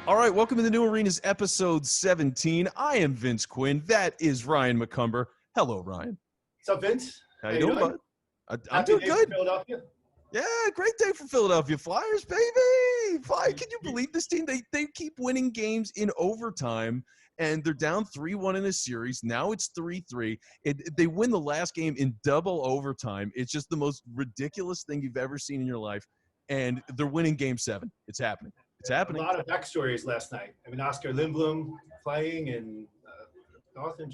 All right, welcome to the New Arenas episode 17. I am Vince Quinn. That is Ryan McCumber. Hello, Ryan. What's up, Vince? How you doing, bud? I'm Happy doing day good. for Philadelphia. Yeah, great day for Philadelphia Flyers, baby. Can you believe this team? They keep winning games in overtime, and they're down 3-1 in a series. Now it's 3-3. They win the last game in double overtime. It's just the most ridiculous thing you've ever seen in your life, and they're winning Game 7. It's happening. It's happening. A lot of backstories last night. I mean, Oscar Lindblom playing and Northern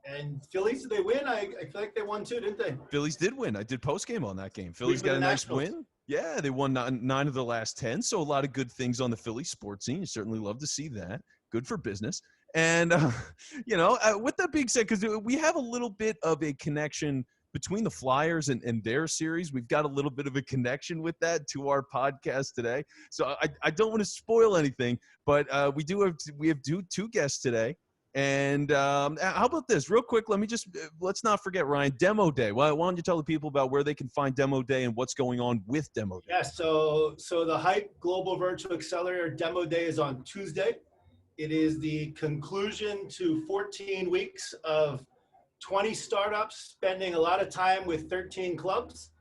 and Phillies, did they win? I feel like they won too, didn't they? Phillies did win. I did post game on that game. Phillies got a nice win. Yeah, they won nine of the last 10. So a lot of good things on the Philly sports scene. You certainly love to see that. Good for business. And, with that being said, because we have a little bit of a connection between the Flyers and their series. We've got a little bit of a connection with that to our podcast today. So I don't want to spoil anything, but we have two guests today. And how about this real quick? Let's not forget, Ryan, Demo Day. Why don't you tell the people about where they can find Demo Day and what's going on with Demo Day? Yeah, so the Hype Global Virtual Accelerator Demo Day is on Tuesday. It is the conclusion to 14 weeks of 20 startups spending a lot of time with 13 clubs.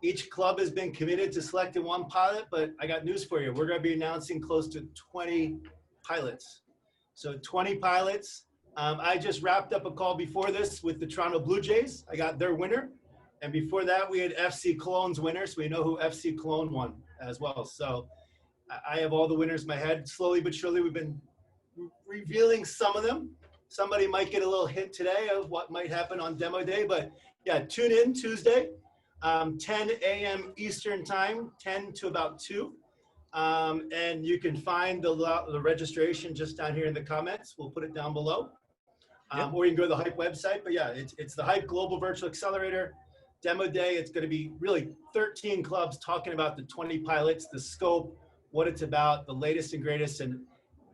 Each club has been committed to selecting one pilot, but I got news for you. We're going to be announcing close to 20 pilots. So 20 pilots. I just wrapped up a call before this with the Toronto Blue Jays. I got their winner. And before that, we had FC Cologne's winner. So we know who FC Cologne won as well. So I have all the winners in my head. Slowly but surely, we've been revealing some of them. Somebody might get a little hint today of what might happen on Demo Day. But yeah, tune in Tuesday, 10 a.m. Eastern time, 10 to about 2. And you can find the registration just down here in the comments. We'll put it down below. Or you can go to the Hype website. But yeah, it's the Hype Global Virtual Accelerator Demo Day. It's going to be really 13 clubs talking about the 20 pilots, the scope, what it's about, the latest and greatest, and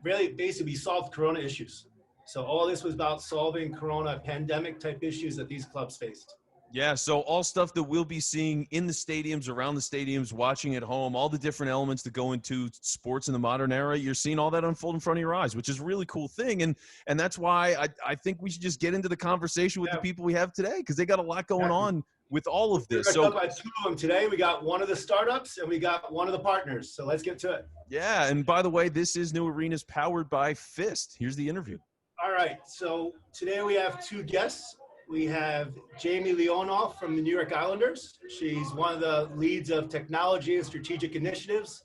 really basically solved Corona issues. So all this was about solving Corona pandemic type issues that these clubs faced. Yeah, so all stuff that we'll be seeing in the stadiums, around the stadiums, watching at home, all the different elements that go into sports in the modern era, you're seeing all that unfold in front of your eyes, which is a really cool thing. And that's why I think we should just get into the conversation with the people we have today, because they got a lot going on with all of this. So about two of them today. We got one of the startups and we got one of the partners. So let's get to it. Yeah, and by the way, this is New Arenas powered by Fist. Here's the interview. All right, so today we have two guests. We have Jamie Leonoff from the New York Islanders. She's one of the leads of technology and strategic initiatives.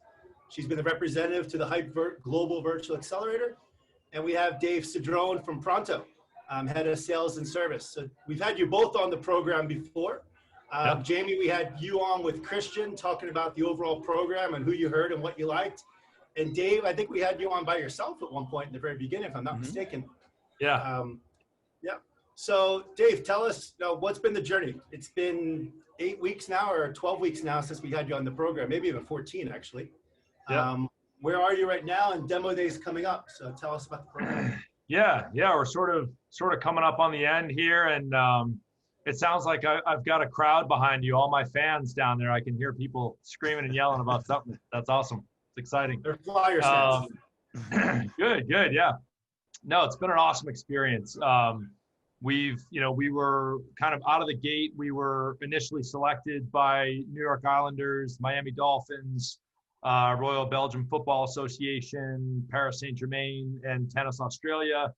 She's been the representative to the Hype Global Virtual Accelerator. And we have Dave Cedrone from Pronto, head of sales and service. So we've had you both on the program before. Jamie, we had you on with Christian talking about the overall program and who you heard and what you liked. And Dave, I think we had you on by yourself at one point in the very beginning, if I'm not mistaken. Yeah. So Dave, tell us what's been the journey. It's been 8 weeks now or 12 weeks now since we had you on the program, maybe even 14 actually. Yeah. Where are you right now? And Demo Day is coming up. So tell us about the program. Yeah. We're sort of coming up on the end here. And it sounds like I've got a crowd behind you, all my fans down there. I can hear people screaming and yelling about something. That's awesome. It's exciting. They're Flyers fans. Good. Yeah. No, it's been an awesome experience. We were kind of out of the gate. We were initially selected by New York Islanders, Miami Dolphins, Royal Belgium Football Association, Paris Saint-Germain, and Tennis Australia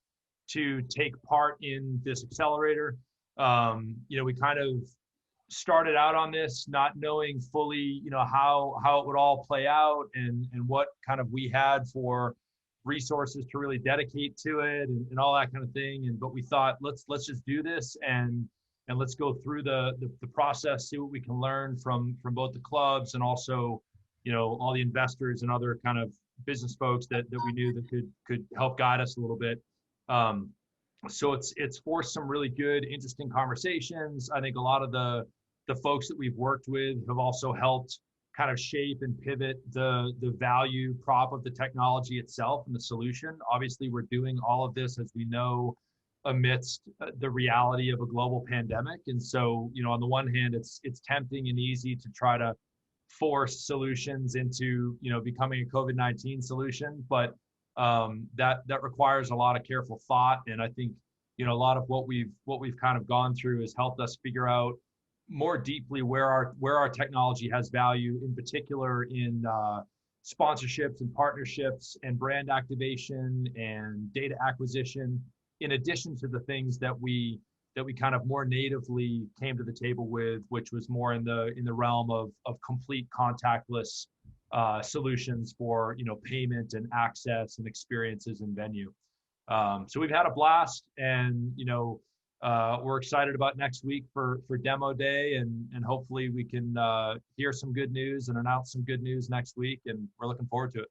to take part in this accelerator. We kind of started out on this not knowing fully, how it would all play out and what kind of we had for resources to really dedicate to it and all that kind of thing. But we thought, let's just do this and let's go through the process, see what we can learn from both the clubs and also, all the investors and other kind of business folks that we knew that could help guide us a little bit. So it's forced some really good, interesting conversations. I think a lot of the folks that we've worked with have also helped kind of shape and pivot the value prop of the technology itself and the solution. Obviously, we're doing all of this, as we know, amidst the reality of a global pandemic. And so, on the one hand, it's tempting and easy to try to force solutions into, becoming a COVID-19 solution. But that requires a lot of careful thought. And I think, you know, a lot of what we've kind of gone through has helped us figure out more deeply where our technology has value, in particular in sponsorships and partnerships and brand activation and data acquisition, in addition to the things that we kind of more natively came to the table with, which was more in the realm of complete contactless solutions for, you know, payment and access and experiences in venue. So we've had a blast, and, you know, we're excited about next week for demo day, and hopefully we can hear some good news and announce some good news next week, and we're looking forward to it.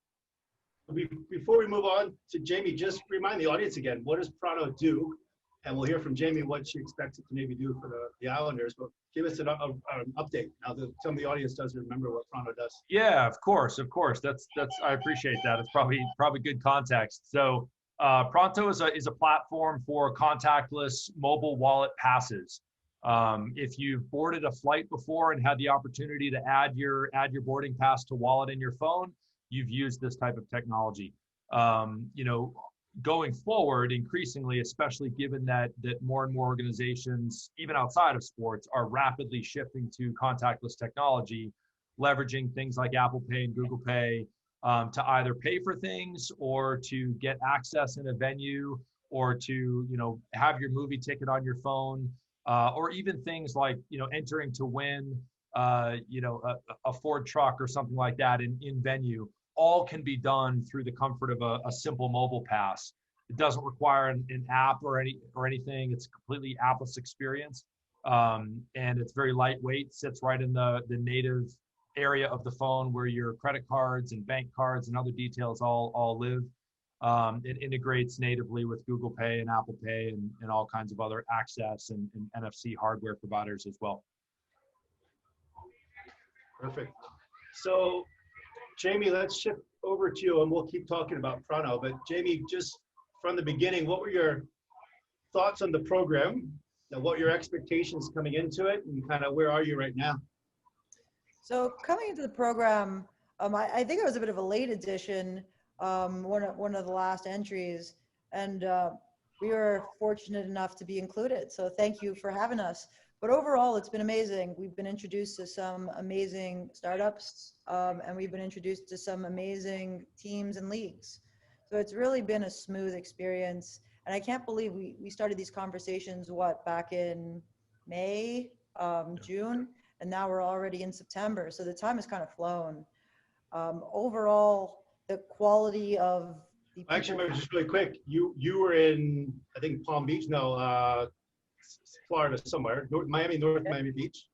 Before we move on to Jamie, just remind the audience again, what does Pronto do? And we'll hear from Jamie what she expects it to maybe do for the Islanders, but give us an update now that some of the audience doesn't remember what Pronto does. Yeah, of course. That's I appreciate that. It's probably good context. So Pronto is a platform for contactless mobile wallet passes. If you've boarded a flight before and had the opportunity to add your boarding pass to wallet in your phone, you've used this type of technology. You know, going forward, increasingly, especially given that more and more organizations, even outside of sports, are rapidly shifting to contactless technology, leveraging things like Apple Pay and Google Pay to either pay for things or to get access in a venue, or to, you know, have your movie ticket on your phone, or even things like, you know, entering to win, you know, a Ford truck or something like that in venue. All can be done through the comfort of a simple mobile pass. It doesn't require an app or anything. It's a completely appless experience, and it's very lightweight. Sits right in the native area of the phone where your credit cards and bank cards and other details all live. It integrates natively with Google Pay and Apple Pay and all kinds of other access and NFC hardware providers as well. Perfect. So, Jamie, let's shift over to you, and we'll keep talking about Pronto. But Jamie, just from the beginning, what were your thoughts on the program? And what were your expectations coming into it, and kind of where are you right now? So coming into the program, I think it was a bit of a late addition, one of the last entries, and we were fortunate enough to be included. So thank you for having us. But overall, it's been amazing. We've been introduced to some amazing startups, and we've been introduced to some amazing teams and leagues. So it's really been a smooth experience. And I can't believe we started these conversations, back in May, June, and now we're already in September. So the time has kind of flown. Overall, the quality of the people. Actually, just really quick, you were in, I think, Palm Beach, Florida somewhere, North Miami Beach.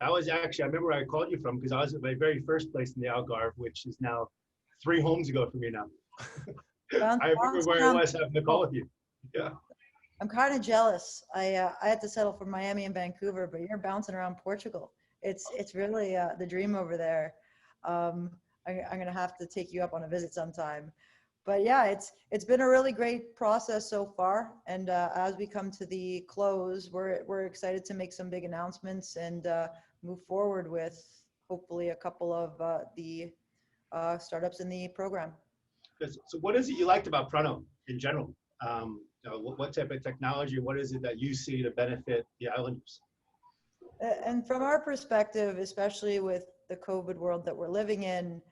That was actually, I remember where I called you from, because I was at my very first place in the Algarve, which is now 3 homes ago for me now. I remember where I was having the call with you. Yeah. I'm kind of jealous. I had to settle for Miami and Vancouver, but you're bouncing around Portugal. It's really the dream over there. I'm gonna have to take you up on a visit sometime. But yeah, it's been a really great process so far, and as we come to the close, we're excited to make some big announcements and move forward with hopefully a couple of the startups in the program. So what is it you liked about Pronto in general? What type of technology? What is it that you see to benefit the Islanders? And from our perspective, especially with the COVID world that we're living in,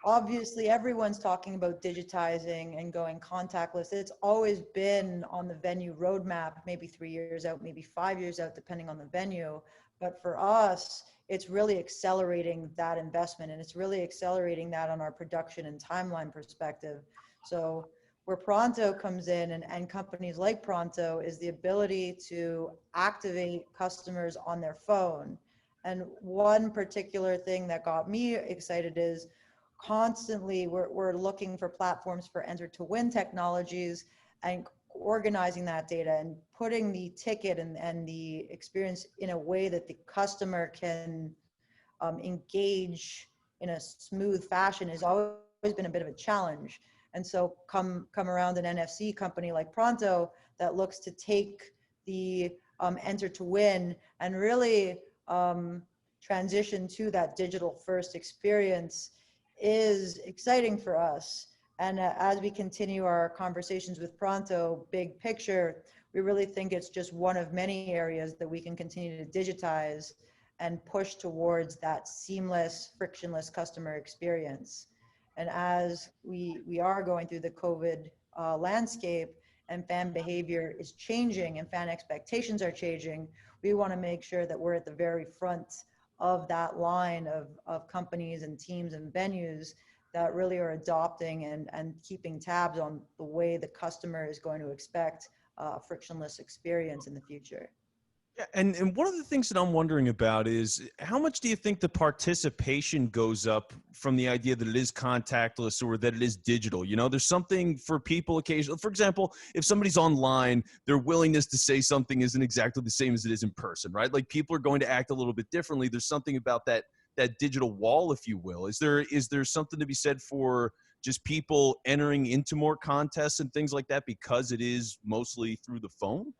obviously everyone's talking about digitizing and going contactless. It's always been on the venue roadmap, maybe 3 years out, maybe 5 years out, depending on the venue. But for us, it's really accelerating that investment, and it's really accelerating that on our production and timeline perspective. So where Pronto comes in, and companies like Pronto, is the ability to activate customers on their phone. And one particular thing that got me excited is constantly we're looking for platforms for enter to win technologies and organizing that data and putting the ticket and the experience in a way that the customer can engage in a smooth fashion has always been a bit of a challenge. And so come around an NFC company like Pronto that looks to take the enter to win and really transition to that digital first experience is exciting for us. And as we continue our conversations with Pronto, big picture, we really think it's just one of many areas that we can continue to digitize and push towards that seamless, frictionless customer experience. And as we are going through the COVID landscape and fan behavior is changing and fan expectations are changing, we want to make sure that we're at the very front of that line of companies and teams and venues that really are adopting and keeping tabs on the way the customer is going to expect a frictionless experience in the future. Yeah, and one of the things that I'm wondering about is how much do you think the participation goes up from the idea that it is contactless or that it is digital? You know, there's something for people occasionally. For example, if somebody's online, their willingness to say something isn't exactly the same as it is in person, right? Like people are going to act a little bit differently. There's something about that digital wall, if you will. Is there something to be said for just people entering into more contests and things like that because it is mostly through the phone?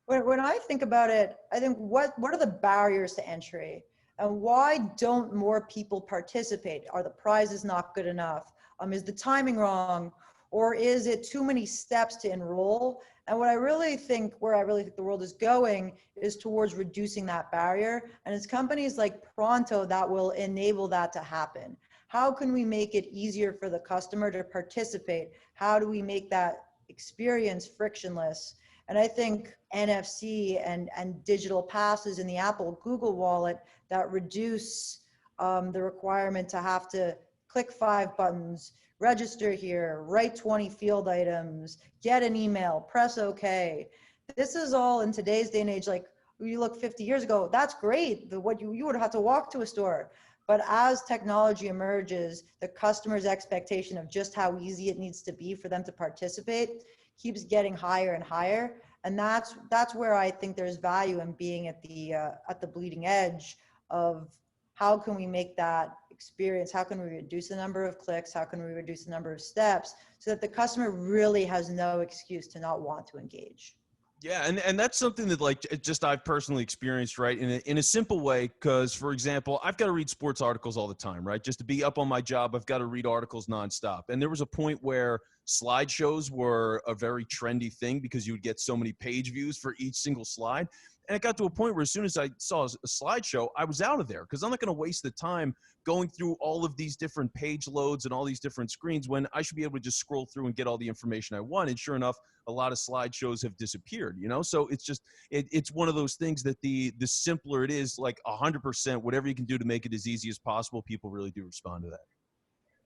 When I think about it, I think what are the barriers to entry? And why don't more people participate? Are the prizes not good enough? Is the timing wrong? Or is it too many steps to enroll? And where I really think the world is going is towards reducing that barrier. And it's companies like Pronto that will enable that to happen. How can we make it easier for the customer to participate? How do we make that experience frictionless? And I think NFC and digital passes in the Apple Google Wallet that reduce the requirement to have to click 5 buttons, register here, write 20 field items, get an email, press OK. This is all in today's day and age, like you look 50 years ago, that's great. What you would have to walk to a store. But as technology emerges, the customer's expectation of just how easy it needs to be for them to participate keeps getting higher and higher. And that's where I think there's value in being at the bleeding edge of how can we make that experience, how can we reduce the number of clicks, how can we reduce the number of steps so that the customer really has no excuse to not want to engage. Yeah, and that's something that like just I've personally experienced, right, in a simple way. Because, for example, I've got to read sports articles all the time, right? Just to be up on my job, I've got to read articles nonstop. And there was a point where slideshows were a very trendy thing because you would get so many page views for each single slide. And it got to a point where as soon as I saw a slideshow, I was out of there because I'm not going to waste the time going through all of these different page loads and all these different screens when I should be able to just scroll through and get all the information I want. And sure enough, a lot of slideshows have disappeared, you know? So it's just, it's one of those things that the simpler it is, like 100%, whatever you can do to make it as easy as possible, people really do respond to that.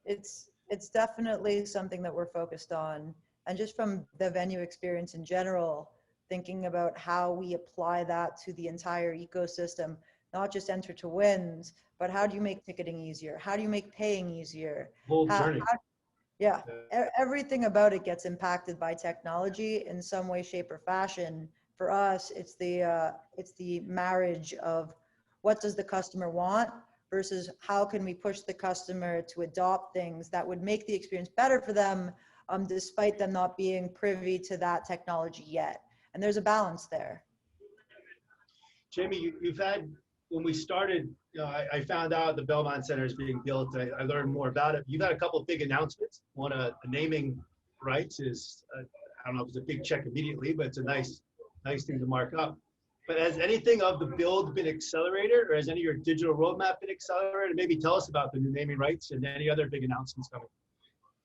It's definitely something that we're focused on. And just from the venue experience in general, thinking about how we apply that to the entire ecosystem, not just enter to wins, but how do you make ticketing easier? How do you make paying easier? Whole journey. Yeah, everything about it gets impacted by technology in some way, shape, or fashion. For us, it's the marriage of what does the customer want versus how can we push the customer to adopt things that would make the experience better for them, despite them not being privy to that technology yet. And there's a balance there. Jamie, you've had, when we started, I found out the Belmont Center is being built. I learned more about it. You've had a couple of big announcements. One, the naming rights is, I don't know if it's a big check immediately, but it's a nice thing to mark up. But has anything of the build been accelerated, or has any of your digital roadmap been accelerated? Maybe tell us about the new naming rights and any other big announcements coming.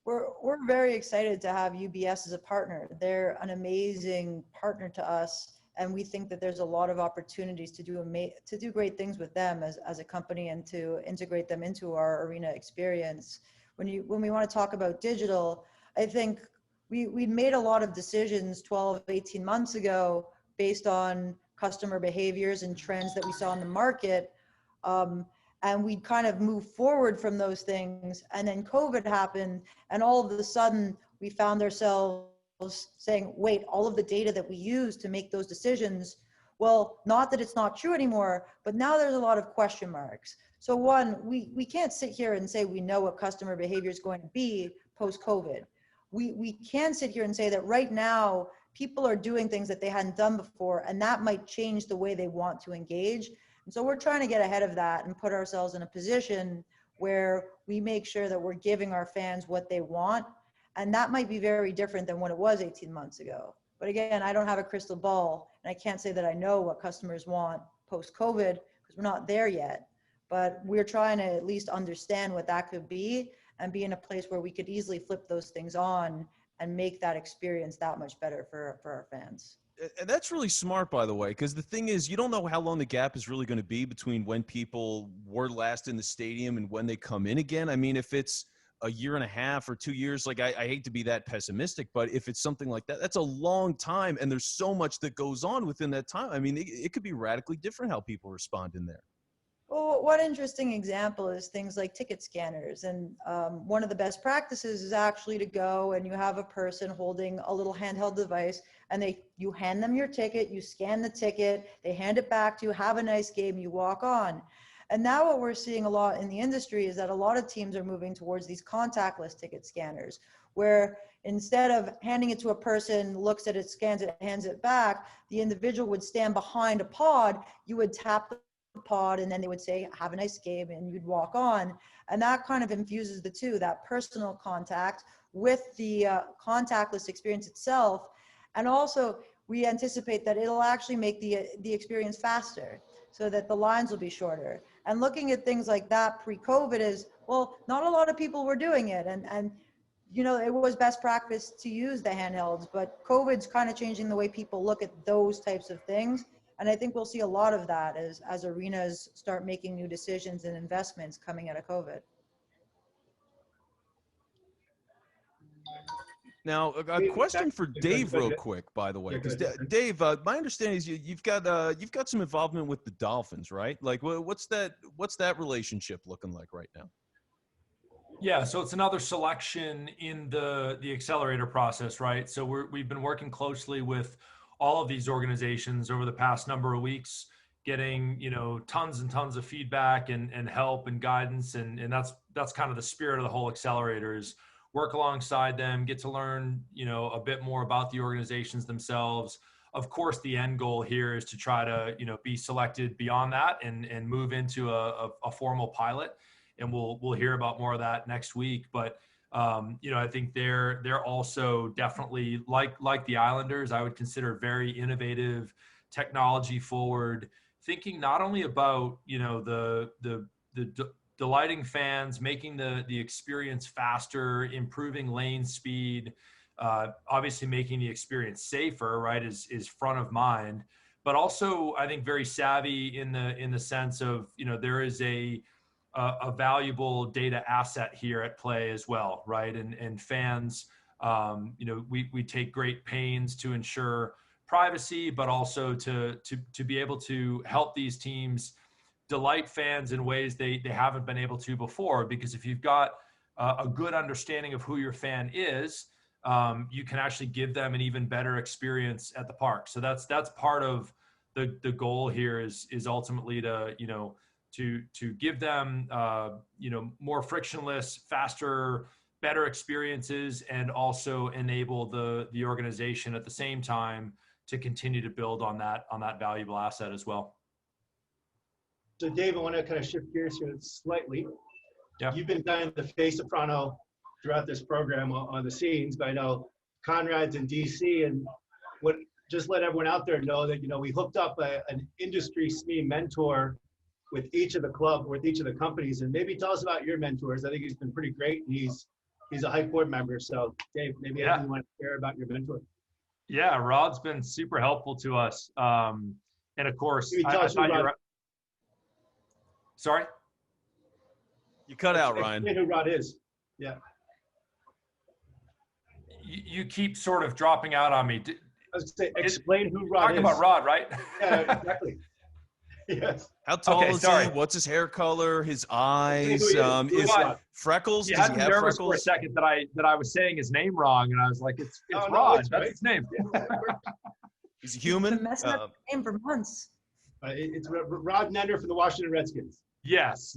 We're very excited to have UBS as a partner. They're an amazing partner to us, and we think that there's a lot of opportunities to do great things with them as a company and to integrate them into our arena experience. When we want to talk about digital, I think we made a lot of decisions 12, 18 months ago based on customer behaviors and trends that we saw in the market. And we kind of moved forward from those things. And then COVID happened, and all of a sudden we found ourselves saying, wait, all of the data that we use to make those decisions, well, not that it's not true anymore, but now there's a lot of question marks. So one, we can't sit here and say we know what customer behavior is going to be post-COVID. We can sit here and say that right now, people are doing things that they hadn't done before, and that might change the way they want to engage. And so we're trying to get ahead of that and put ourselves in a position where we make sure that we're giving our fans what they want. And that might be very different than what it was 18 months ago. But again, I don't have a crystal ball, and I can't say that I know what customers want post-COVID because we're not there yet. But we're trying to at least understand what that could be and be in a place where we could easily flip those things on and make that experience that much better for our fans. And that's really smart, by the way, because the thing is, you don't know how long the gap is really going to be between when people were last in the stadium and when they come in again. I mean, if it's a year and a half or 2 years, like I hate to be that pessimistic, but if it's something like that, that's a long time. And there's so much that goes on within that time. I mean, it could be radically different how people respond in there. Well, one interesting example is things like ticket scanners. And one of the best practices is actually to go and you have a person holding a little handheld device and you hand them your ticket, you scan the ticket, they hand it back to you, have a nice game, you walk on. And now what we're seeing a lot in the industry is that a lot of teams are moving towards these contactless ticket scanners, where instead of handing it to a person, looks at it, scans it, hands it back, the individual would stand behind a pod, you would tap the pod and then they would say, have a nice game, and you'd walk on. And that kind of infuses the two, that personal contact with the contactless experience itself. And also we anticipate that it'll actually make the experience faster so that the lines will be shorter. And looking at things like that pre-COVID is, well, not a lot of people were doing it. And you know, it was best practice to use the handhelds, but COVID's kind of changing the way people look at those types of things. And I think we'll see a lot of that as arenas start making new decisions and investments coming out of COVID. Now, a question for Dave real quick, by the way, because Dave, my understanding is you've got some involvement with the Dolphins, right? Like, what's that relationship looking like right now? Yeah, so it's another selection in the accelerator process, right? So we've been working closely with all of these organizations over the past number of weeks, getting, you know, tons and tons of feedback and help and guidance, and that's kind of the spirit of the whole accelerator, is work alongside them, get to learn, you know, a bit more about the organizations themselves. Of course, the end goal here is to try to, you know, be selected beyond that and move into a formal pilot. And we'll hear about more of that next week. But you know, I think they're also definitely like the Islanders, I would consider very innovative, technology forward, thinking not only about, you know, the delighting fans, making the experience faster, improving lane speed, obviously making the experience safer, right, is front of mind, but also I think very savvy in the sense of, you know, there is a valuable data asset here at play as well, right? And fans, you know, we take great pains to ensure privacy, but also to be able to help these teams delight fans in ways they haven't been able to before. Because if you've got a good understanding of who your fan is, you can actually give them an even better experience at the park. So that's part of the goal here is ultimately to, you know, to give them, you know, more frictionless, faster, better experiences, and also enable the organization at the same time to continue to build on that valuable asset as well. So Dave, I want to kind of shift gears here slightly. Yeah. You've been kind of the face of Pronto throughout this program on the scenes, but I know Conrad's in DC, and just let everyone out there know that, you know, we hooked up an industry SME mentor with each of the companies, and maybe tell us about your mentors. I think he's been pretty great. He's a Hype board member. So Dave, maybe anything you want to share about your mentor? Yeah, Rod's been super helpful to us. And of course, sorry? You cut out, Ryan. Explain who Rod is. Yeah. You keep sort of dropping out on me. I was going to say, explain who Rod is. Talking about Rod, right? Yeah, exactly. Yes. How tall is he? What's his hair color? His eyes? Is freckles? Does he have freckles? For a second that I was saying his name wrong, and I was like, it's Rod. That's right. His name. He's a human. He's been messing up the name for months. It's Rod Nender from the Washington Redskins. Yes.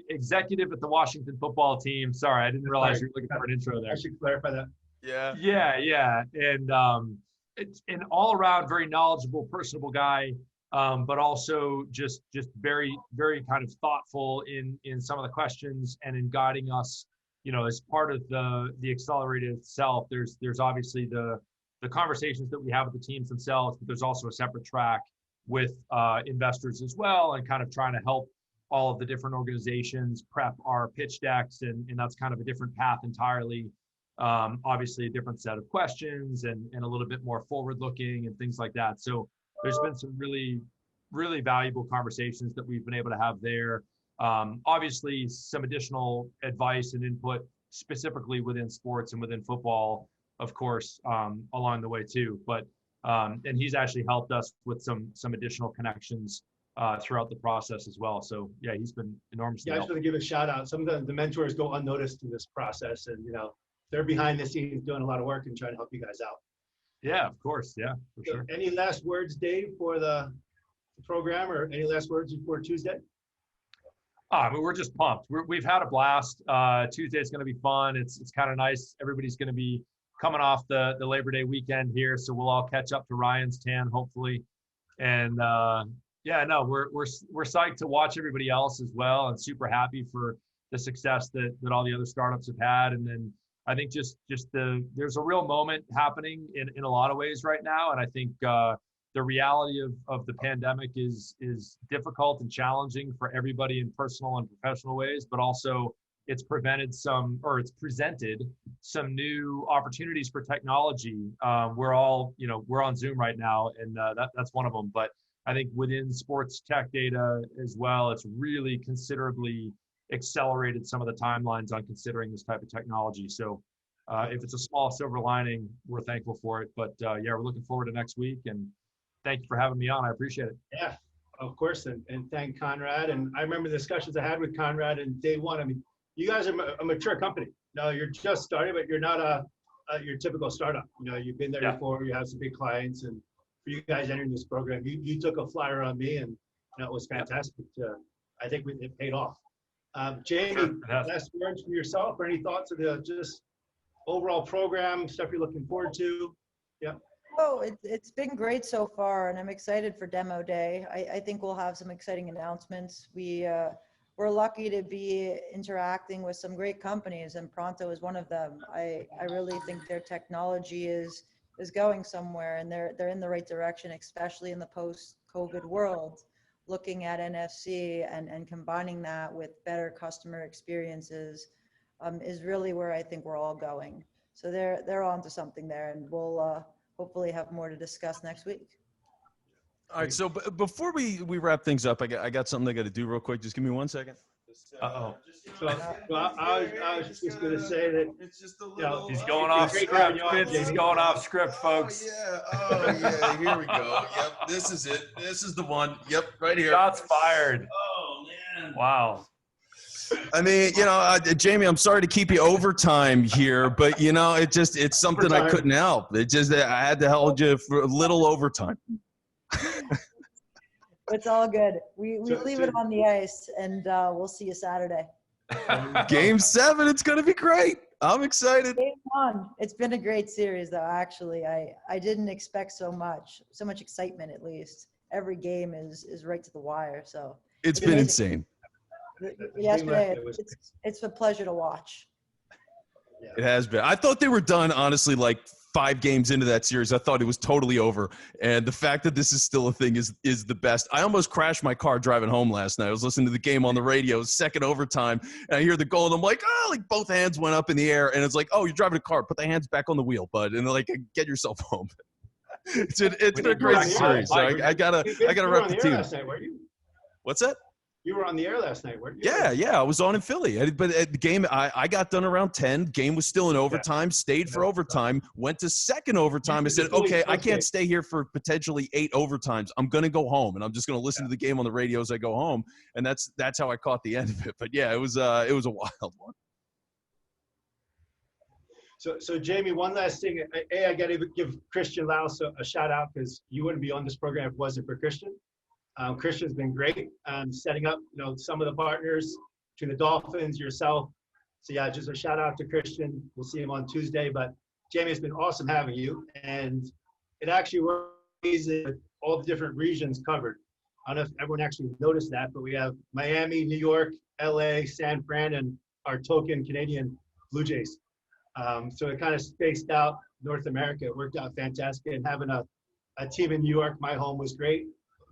Executive at the Washington football team. Sorry, I didn't realize you were looking for an intro there. I should clarify that. Yeah. And it's an all-around very knowledgeable, personable guy. but also just very, very kind of thoughtful in some of the questions and in guiding us, as part of the accelerator itself. There's obviously the conversations that we have with the teams themselves, but there's also a separate track with investors as well, and kind of trying to help all of the different organizations prep our pitch decks, and that's kind of a different path entirely. Obviously a different set of questions and a little bit more forward looking and things like that. So there's been some really, really valuable conversations that we've been able to have there. Obviously some additional advice and input specifically within sports and within football, of course, along the way too. But and he's actually helped us with some additional connections throughout the process as well. So yeah, he's been enormously helpful. I just want to give a shout out. Some of the mentors go unnoticed in this process, and they're behind the scenes doing a lot of work and trying to help you guys out. Yeah, of course. Yeah, for sure. Any last words, Dave, for the program, or any last words before Tuesday? We're just pumped. We've had a blast. Tuesday's going to be fun. It's kind of nice. Everybody's going to be coming off the Labor Day weekend here, so we'll all catch up to Ryan's tan, hopefully. And yeah, no, we're psyched to watch everybody else as well, and super happy for the success that all the other startups have had. And then I think just there's a real moment happening in a lot of ways right now. And I think the reality of the pandemic is difficult and challenging for everybody in personal and professional ways, but also it's presented some new opportunities for technology. We're all, we're on Zoom right now, and that's one of them. But I think within sports tech data as well, it's really considerably accelerated some of the timelines on considering this type of technology. So if it's a small silver lining, we're thankful for it. But yeah, we're looking forward to next week, and thank you for having me on. I appreciate it. Yeah, of course. And thank Conrad. And I remember the discussions I had with Conrad and day one. I mean, you guys are a mature company. No, you're just starting, but you're not your typical startup. You've been there before, you have some big clients, and for you guys entering this program, you took a flyer on me, and it was fantastic. I think it paid off. Jamie, last words from yourself, or any thoughts of the just overall program, stuff you're looking forward to? Yeah. Oh, it's been great so far, and I'm excited for Demo Day. I think we'll have some exciting announcements. We're lucky to be interacting with some great companies, and Pronto is one of them. I really think their technology is going somewhere, and they're in the right direction, especially in the post-COVID world. Looking at NFC and combining that with better customer experiences is really where I think we're all going. So they're onto something there, and we'll hopefully have more to discuss next week. All right, so before we wrap things up, I got something I got to do real quick. Just give me 1 second. So I was just going to say that it's just a little. He's going off script. He's going off script, folks. Oh yeah. Here we go. Yep. This is it. This is the one. Yep. Right here. Shots fired. Oh man. Wow. I mean, Jamie, I'm sorry to keep you overtime here, but it's something I couldn't help. It just I had to hold you for a little overtime. It's all good. We leave it on the ice, and we'll see you Saturday. Game 7, it's going to be great. I'm excited. Game 1. It's been a great series, though, actually. I didn't expect so much excitement, at least. Every game is right to the wire. So it's been insane. Yesterday, it's a pleasure to watch. Yeah. It has been. I thought they were done, honestly, like 5 games into that series. I thought it was totally over. And the fact that this is still a thing is the best. I almost crashed my car driving home last night. I was listening to the game on the radio, second overtime, and I hear the goal, and I'm like, like both hands went up in the air. And it's like, oh, you're driving a car. Put the hands back on the wheel, bud. And like, get yourself home. It's been a great series. So I gotta rep the team. What's that? You were on the air last night, weren't you? Yeah. I was on in Philly. But at the game, I got done around 10. Game was still in overtime. Stayed for overtime. Went to second overtime. I said, okay, I can't stay here for potentially 8 overtimes. I'm going to go home, and I'm just going to listen to the game on the radio as I go home. And that's how I caught the end of it. But yeah, it was a wild one. So Jamie, one last thing. I got to give Christian Laus a shout out, because you wouldn't be on this program if it wasn't for Christian. Christian's been great setting up, some of the partners between the Dolphins, yourself. So yeah, just a shout out to Christian. We'll see him on Tuesday. But Jamie, it's been awesome having you, and it actually works with all the different regions covered. I don't know if everyone actually noticed that, but we have Miami, New York, LA, San Fran, and our token Canadian Blue Jays. So it kind of spaced out North America. It worked out fantastic. And having a team in New York, my home, was great.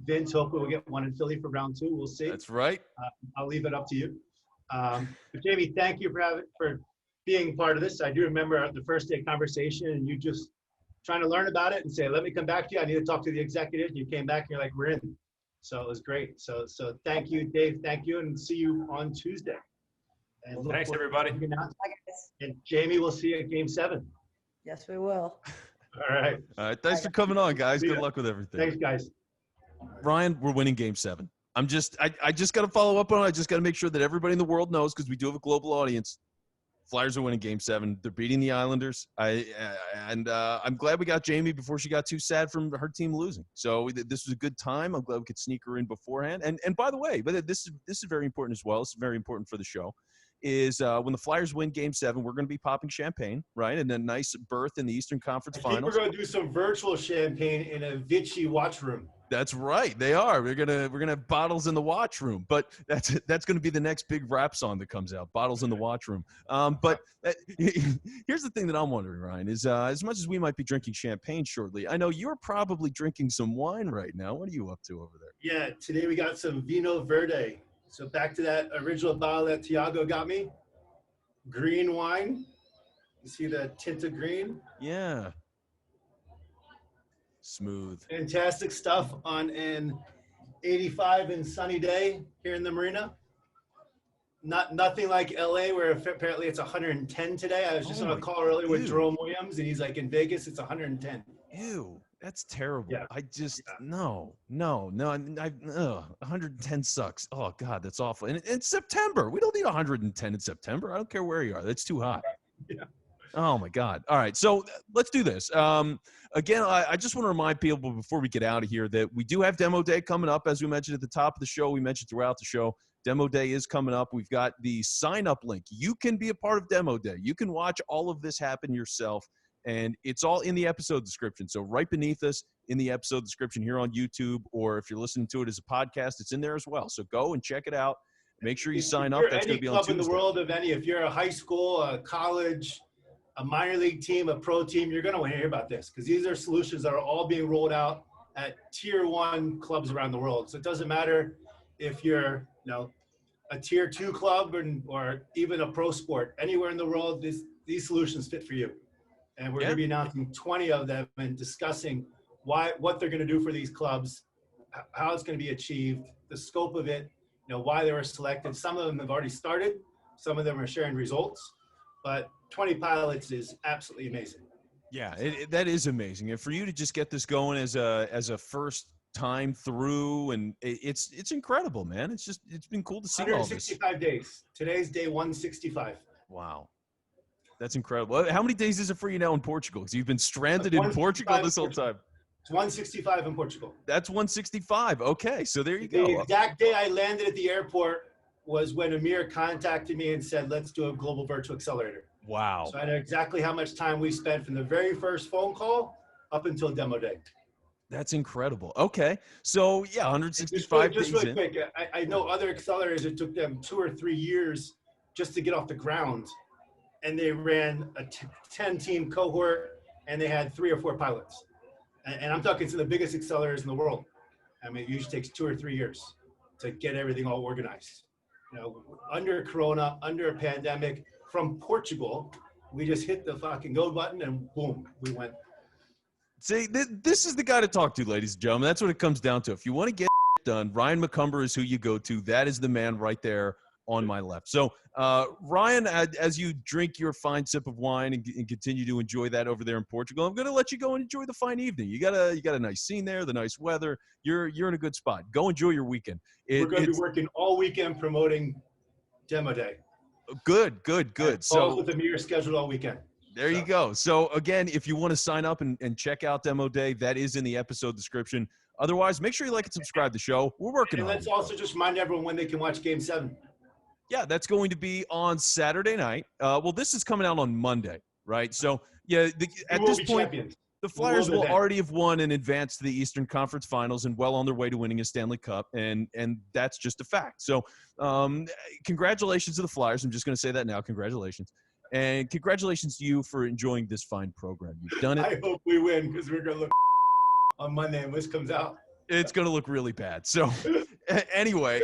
Vince, hopefully we'll get one in Philly for round 2. We'll see. That's right. I'll leave it up to you. But Jamie, thank you for being part of this. I do remember the first day conversation and you just trying to learn about it and say, let me come back to you. I need to talk to the executives. And you came back and you're like, we're in. So it was great. So thank you, Dave. Thank you. And see you on Tuesday. And Thanks, everybody. And Jamie, we'll see you at Game 7. Yes, we will. All right. All right. Thanks for coming on, guys. Good luck with everything. Thanks, guys. Ryan, we're winning Game 7. I just got to follow up on it. I just got to make sure that everybody in the world knows, because we do have a global audience. Flyers are winning Game 7. They're beating the Islanders. I'm glad we got Jamie before she got too sad from her team losing. So this was a good time. I'm glad we could sneak her in beforehand. And by the way, but this is very important as well. It's very important for the show. Is when the Flyers win Game 7, we're going to be popping champagne, right? And a nice berth in the Eastern Conference Finals. We're going to do some virtual champagne in a Vichy watch room. That's right. They are. We're gonna have bottles in the watch room, but that's gonna be the next big rap song that comes out. Bottles in the watch room. But here's the thing that I'm wondering, Ryan, is as much as we might be drinking champagne shortly, I know you're probably drinking some wine right now. What are you up to over there? Yeah, today we got some Vino Verde. So back to that original bottle that Tiago got me. Green wine. You see the tint of green? Yeah. Smooth. Fantastic stuff on an 85 and sunny day here in the marina. Nothing like LA, where apparently it's 110 today. I was just on a call earlier with Jerome Williams, and he's like, in Vegas, it's 110. Ew, that's terrible. Yeah. I just, no. 110 sucks. Oh, God, that's awful. And it's September. We don't need 110 in September. I don't care where you are. That's too hot. Yeah. Oh, my God. All right, so let's do this. Again, I just want to remind people before we get out of here that we do have Demo Day coming up. As we mentioned at the top of the show, we mentioned throughout the show, Demo Day is coming up. We've got the sign-up link. You can be a part of Demo Day. You can watch all of this happen yourself, and it's all in the episode description. So right beneath us in the episode description here on YouTube, or if you're listening to it as a podcast, it's in there as well. So go and check it out. Make sure you sign up. That's going to be on Tuesday. Any club in the world of any, if you're a high school, a college, a minor league team, a pro team, you're going to want to hear about this, because these are solutions that are all being rolled out at tier 1 clubs around the world. So it doesn't matter if you're, a tier 2 club or even a pro sport. Anywhere in the world, these solutions fit for you. And we're going to be announcing 20 of them and discussing what they're going to do for these clubs, how it's going to be achieved, the scope of it, why they were selected. Some of them have already started. Some of them are sharing results. But 20 pilots is absolutely amazing. Yeah, that is amazing. And for you to just get this going as a first time through, and it's incredible, man. It's been cool to see all this. 165 days. Today's day 165. Wow. That's incredible. How many days is it for you now in Portugal? Because you've been stranded in Portugal this whole time. It's 165 in Portugal. That's 165. Okay, so there you go. The exact day I landed at the airport was when Amir contacted me and said, let's do a global virtual accelerator. Wow. So I know exactly how much time we spent from the very first phone call up until Demo Day. That's incredible. Okay. So, yeah, 165 just days really in. quick, I know other accelerators, it took them 2 or 3 years just to get off the ground. And they ran a 10-team cohort, and they had 3 or 4 pilots. And I'm talking to the biggest accelerators in the world. I mean, it usually takes 2 or 3 years to get everything all organized. Under Corona, under a pandemic, from Portugal, we just hit the fucking go button and boom, we went. See, this is the guy to talk to, ladies and gentlemen. That's what it comes down to. If you want to get done, Ryan McCumber is who you go to. That is the man right there on my left. So, Ryan, as you drink your fine sip of wine and continue to enjoy that over there in Portugal, I'm going to let you go and enjoy the fine evening. You got a nice scene there, the nice weather. You're in a good spot. Go enjoy your weekend. We're going to be working all weekend promoting Demo Day. Good. So with the mirror scheduled all weekend. There you go. So again, if you want to sign up and check out Demo Day, that is in the episode description. Otherwise, make sure you like and subscribe to the show. We're working on it. And let's also just remind everyone when they can watch Game 7. Yeah, that's going to be on Saturday night. Well, this is coming out on Monday, right? So, yeah, at this point, The Flyers will event. already have won and advanced to the Eastern Conference Finals and well on their way to winning a Stanley Cup, and that's just a fact. So congratulations to the Flyers. I'm just going to say that now. Congratulations. And congratulations to you for enjoying this fine program. You've done it. I hope we win because we're going to look on Monday when this comes out. It's going to look really bad. So anyway,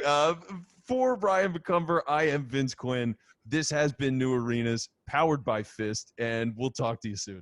for Ryan McCumber, I am Vince Quinn. This has been New Arenas, powered by Fist, and we'll talk to you soon.